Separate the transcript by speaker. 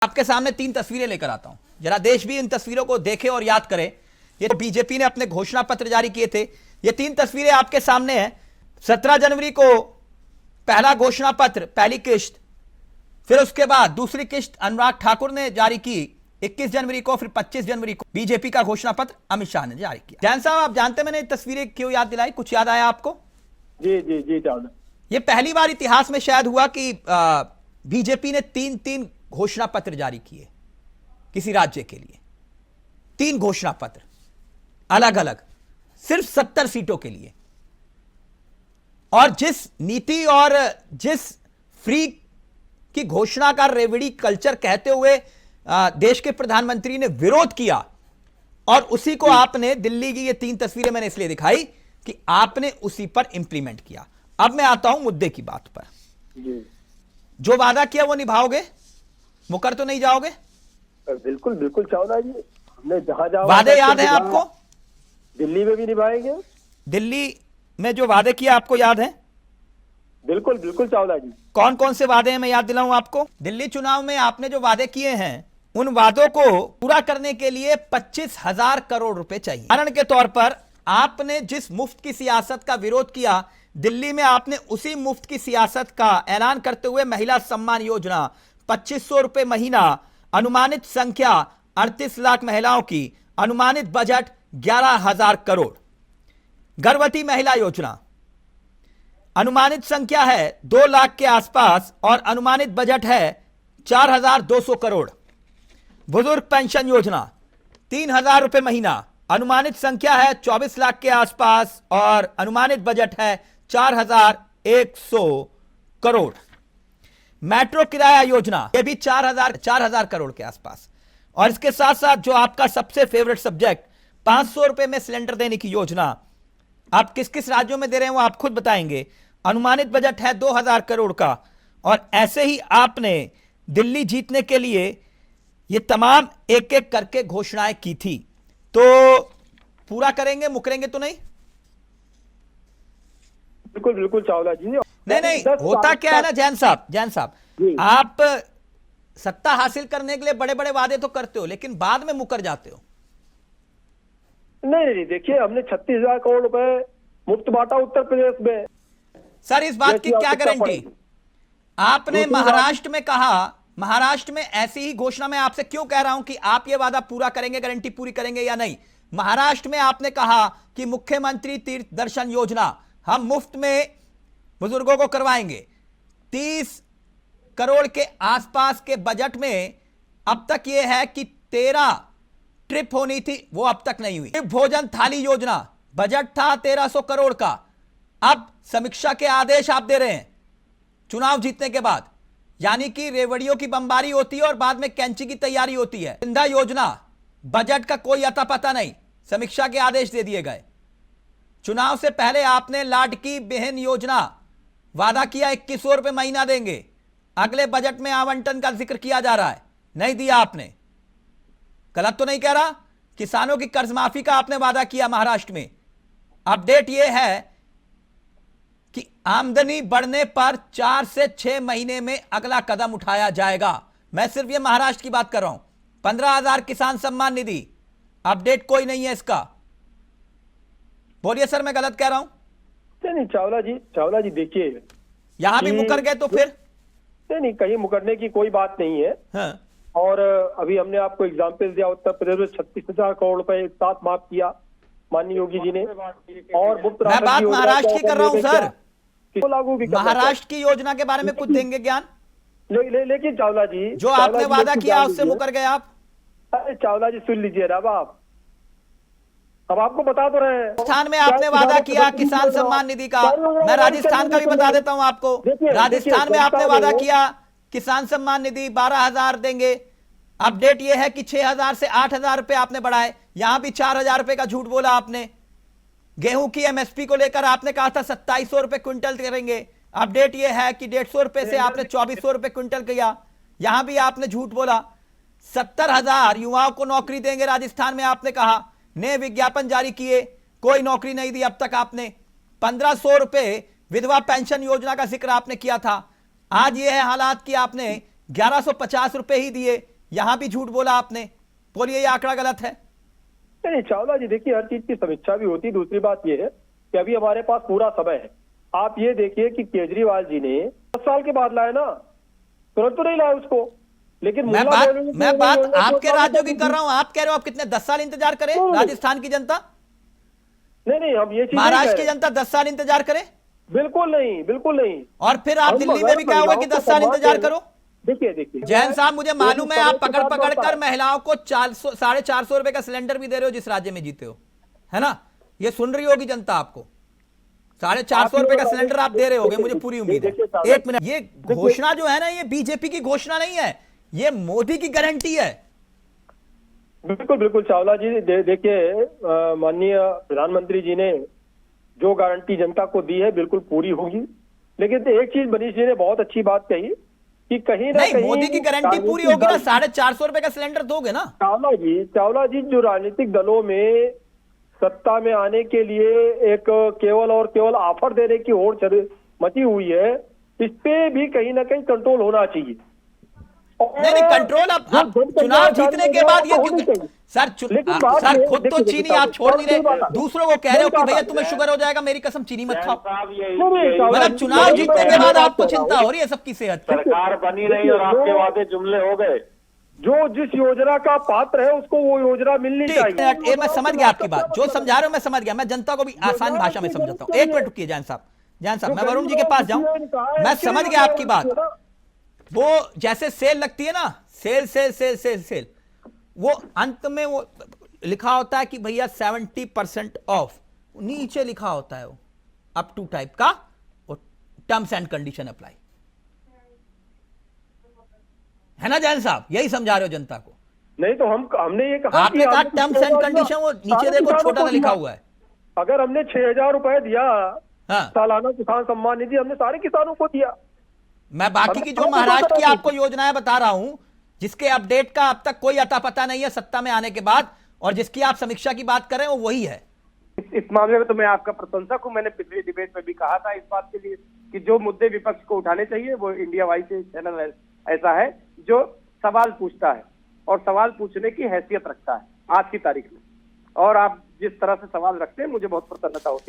Speaker 1: आपके सामने 3 तस्वीरें लेकर आता हूं, जरा देश भी इन तस्वीरों को देखे और याद करे। ये बीजेपी ने अपने घोषणा पत्र जारी किए थे। ये 3 तस्वीरें आपके सामने हैं। 17 जनवरी को पहला घोषणा पत्र, पहली किश्त, फिर उसके बाद दूसरी किश्त अनुराग ठाकुर ने जारी की 21 जनवरी को, फिर 25 जनवरी को बीजेपी का घोषणा पत्र अमित शाह ने जारी किया। जैन साहब, आप जानते मैंने तस्वीरें क्यों याद दिलाई? कुछ याद आया आपको?
Speaker 2: जी जी जी चावला,
Speaker 1: ये पहली बार इतिहास में शायद हुआ कि बीजेपी ने 3 घोषणा पत्र जारी किए किसी राज्य के लिए। 3 घोषणा पत्र अलग अलग, सिर्फ 70 सीटों के लिए। और जिस नीति और जिस फ्री की घोषणा का रेवड़ी कल्चर कहते हुए देश के प्रधानमंत्री ने विरोध किया, और उसी को आपने, दिल्ली की ये 3 तस्वीरें मैंने इसलिए दिखाई कि आपने उसी पर इंप्लीमेंट किया। अब मैं आता हूं मुद्दे की बात पर।
Speaker 2: जी
Speaker 1: जो वादा किया वो निभाओगे? मुकर तो नहीं जाओगे?
Speaker 2: बिल्कुल बिल्कुल चावला जी, हमने जहां
Speaker 1: वादे याद है आपको?
Speaker 2: दिल्ली में भी निभाएंगे।
Speaker 1: दिल्ली में जो वादे किया आपको याद है?
Speaker 2: बिल्कुल बिल्कुल चावला जी।
Speaker 1: कौन कौन से वादे हैं, मैं याद दिलाऊं आपको। दिल्ली चुनाव में आपने जो वादे किए हैं, उन वादों को पूरा करने के लिए 25,000 करोड़ रुपए चाहिए। उदाहरण के तौर पर, आपने जिस मुफ्त की सियासत का विरोध किया दिल्ली में, आपने उसी मुफ्त की सियासत का ऐलान करते हुए महिला सम्मान योजना, 2500 रुपए महीना, अनुमानित संख्या 38 लाख महिलाओं की, अनुमानित बजट 11,000 करोड़। गर्भवती महिला योजना, अनुमानित संख्या है 2 लाख के आसपास और अनुमानित बजट है 4,200 करोड़। बुजुर्ग पेंशन योजना 3,000 रुपए महीना, अनुमानित संख्या है 24 लाख के आसपास और अनुमानित बजट है 4,100 करोड़। मेट्रो किराया योजना, यह भी 4,000 करोड़ के आसपास। और इसके साथ साथ जो आपका सबसे फेवरेट सब्जेक्ट, 500 रुपए में सिलेंडर देने की योजना, आप किस किस राज्यों में दे रहे हैं वो आप खुद बताएंगे। अनुमानित बजट है 2,000 करोड़ का। और ऐसे ही आपने दिल्ली जीतने के लिए ये तमाम एक एक करके घोषणाएं की थी। तो पूरा करेंगे, मुकरेंगे तो नहीं?
Speaker 2: बिल्कुल बिल्कुल चावला जी।
Speaker 1: नहीं, होता क्या है ना जैन साहब, आप सत्ता हासिल करने के लिए बड़े बड़े वादे तो करते हो, लेकिन बाद में मुकर जाते हो।
Speaker 2: नहीं, देखिए, हमने 36,000 करोड़ रुपए मुफ्त बांटा उत्तर प्रदेश में।
Speaker 1: सर, इस बात की क्या गारंटी? आपने महाराष्ट्र में कहा, महाराष्ट्र में ऐसी ही घोषणा मैं आपसे क्यों कह रहा हूं कि आप ये वादा पूरा करेंगे, गारंटी पूरी करेंगे या नहीं। महाराष्ट्र में आपने कहा कि मुख्यमंत्री तीर्थ दर्शन योजना हम मुफ्त में बुजुर्गों को करवाएंगे। 30 करोड़ के आसपास के बजट में अब तक यह है कि 13 ट्रिप होनी थी, वो अब तक नहीं हुई। भोजन थाली योजना, बजट था 1,300 करोड़ का, अब समीक्षा के आदेश आप दे रहे हैं चुनाव जीतने के बाद। यानी कि रेवड़ियों की बमबारी होती है और बाद में कैंची की तैयारी होती है। इंदिरा योजना, बजट का कोई अता पता नहीं, समीक्षा के आदेश दे दिए गए। चुनाव से पहले आपने लाडकी बहन योजना वादा किया 2100 रुपए महीना देंगे, अगले बजट में आवंटन का जिक्र किया जा रहा है, नहीं दिया आपने। गलत तो नहीं कह रहा? किसानों की कर्ज माफी का आपने वादा किया महाराष्ट्र में। अपडेट यह है कि आमदनी बढ़ने पर 4 से 6 महीने में अगला कदम उठाया जाएगा। मैं सिर्फ ये महाराष्ट्र की बात कर रहा हूं। 15,000 किसान सम्मान निधि, अपडेट कोई नहीं है इसका। बोलिए सर, मैं गलत कह रहा हूं?
Speaker 2: नहीं चावला जी देखिए,
Speaker 1: यहां भी मुकर गए तो फिर?
Speaker 2: नहीं, कहीं मुकरने की कोई बात नहीं है।
Speaker 1: हाँ।
Speaker 2: और अभी हमने आपको एग्जाम्पल दिया, उत्तर प्रदेश में 36,000 करोड़ रुपए एक साथ माफ किया माननीय योगी जी ने। और मुफ्त
Speaker 1: मैं बात महाराष्ट्र की कर रहा हूं सर,
Speaker 2: लागू भी
Speaker 1: महाराष्ट्र की योजना के बारे में कुछ देंगे ज्ञान?
Speaker 2: लेकिन चावला जी,
Speaker 1: जो आपने वादा किया उससे मुकर गए आप।
Speaker 2: अरे चावला जी सुन लीजिए ना, अब आपको बता तो रहे हैं।
Speaker 1: राजस्थान में आपने वादा किया किसान सम्मान निधि का, मैं राजस्थान का भी बता देता हूं आपको। राजस्थान में आपने वादा किया किसान सम्मान निधि 12,000 देंगे। अपडेट यह है कि 6,000 से 8,000 रुपए आपने बढ़ाए। यहां भी 4,000 रुपए का झूठ बोला आपने। गेहूं की एमएसपी को लेकर आपने कहा था 2,700 रुपए क्विंटल करेंगे। अपडेट यह है कि 150 रुपए से आपने 2,400 रुपए क्विंटल किया। यहां भी आपने झूठ बोला। 70,000 युवाओं को नौकरी देंगे राजस्थान में आपने कहा। नए विज्ञापन जारी किए, कोई नौकरी नहीं दी अब तक आपने। 1,500 रुपए विधवा पेंशन योजना का जिक्र आपने किया था। आज ये है हालात कि आपने 1150 रुपए ही दिए। यहां भी झूठ बोला आपने, बोलिए ये आंकड़ा गलत है।
Speaker 2: नहीं चावला जी, देखिए हर चीज की समीक्षा भी होती है। दूसरी बात यह है कि अभी हमारे पास पूरा समय है। आप ये देखिए कि केजरीवाल जी ने 10 साल के बाद लाया ना, तुरंत तो नहीं लाया उसको। लेकिन
Speaker 1: मैं बात आपके राज्यों की कर रहा हूं। आप कह रहे हो आप कितने 10 साल इंतजार करें, राजस्थान की जनता,
Speaker 2: नहीं हम ये चीज
Speaker 1: महाराष्ट्र की जनता 10 साल इंतजार करे?
Speaker 2: बिल्कुल नहीं, बिल्कुल नहीं।
Speaker 1: और फिर आप दिल्ली में भी कहोगे कि 10 साल इंतजार करो?
Speaker 2: देखिए
Speaker 1: जैन साहब, मुझे मालूम है आप पकड़ कर महिलाओं को 450 रुपए का सिलेंडर भी दे रहे हो जिस राज्य में जीते हो, है ना? ये सुन रही होगी जनता आपको। 450 रुपए का सिलेंडर आप दे रहे होगे, मुझे पूरी उम्मीद है। एक मिनट, ये घोषणा जो है ना, ये बीजेपी की घोषणा नहीं है, ये मोदी की गारंटी है।
Speaker 2: बिल्कुल बिल्कुल चावला जी, देखिए माननीय प्रधानमंत्री जी ने जो गारंटी जनता को दी है बिल्कुल पूरी होगी। लेकिन एक चीज मनीष जी ने बहुत अच्छी बात कही कि कहीं ना कहीं
Speaker 1: मोदी की गारंटी पूरी होगी ना, 450 रुपए का सिलेंडर दोगे ना?
Speaker 2: चावला जी जो राजनीतिक दलों में सत्ता में आने के लिए एक केवल और केवल ऑफर देने की होड़ मची हुई है, इस पे भी कहीं ना कहीं कंट्रोल होना चाहिए।
Speaker 1: नहीं कंट्रोल अब चुनाव जीतने के बाद ये क्यों सर खुद तो चीनी आप छोड़ नहीं रहे, दूसरों को कह रहे हो कि भैया तुम्हें शुगर हो जाएगा, मेरी कसम चीनी मत खाओ। मतलब चुनाव जीतने के बाद आपको चिंता हो रही है सबकी सेहत की।
Speaker 3: सरकार बनी नहीं और आपके वादे जुमले हो गए।
Speaker 2: जो जिस योजना का पात्र है उसको वो योजना मिलनी चाहिए।
Speaker 1: मैं समझ गया आपकी बात, जो समझा रहे हो मैं समझ गया। मैं जनता को भी आसान भाषा में समझाता हूँ। एक मिनट रुकिए जैन साहब, मैं वरुण जी के पास जाऊं। मैं समझ गया आपकी बात। वो जैसे सेल लगती है ना, सेल, वो अंत में वो लिखा होता है कि भैया 70% ऑफ, नीचे लिखा होता है वो अप टू टाइप का, टर्म्स एंड कंडीशन अप्लाई, है ना जैन साहब? यही समझा रहे हो जनता को?
Speaker 2: नहीं तो हमने ये कहा,
Speaker 1: आपने कहा टर्म्स एंड कंडीशन, वो नीचे देखो छोटा सा लिखा हुआ है।
Speaker 2: अगर हमने 6,000 रुपए दिया
Speaker 1: हाँ,
Speaker 2: सालाना किसान सम्मान निधि, हमने सारे किसानों को दिया।
Speaker 1: मैं बाकी की जो महाराष्ट्र की आपको योजनाएं बता रहा हूं, जिसके अपडेट का अब तक कोई अता पता नहीं है सत्ता में आने के बाद, और जिसकी आप समीक्षा की बात कर रहे हैं वो वही है।
Speaker 3: इस मामले में तो मैं आपका प्रशंसक हूं। मैंने पिछले डिबेट में भी कहा था इस बात के लिए कि जो मुद्दे विपक्ष को उठाने चाहिए वो इंडिया वाई से चैनल ऐसा है जो सवाल पूछता है और सवाल पूछने की हैसियत रखता है आज की तारीख में। और आप जिस तरह से सवाल रखते हैं मुझे बहुत प्रसन्नता होती है।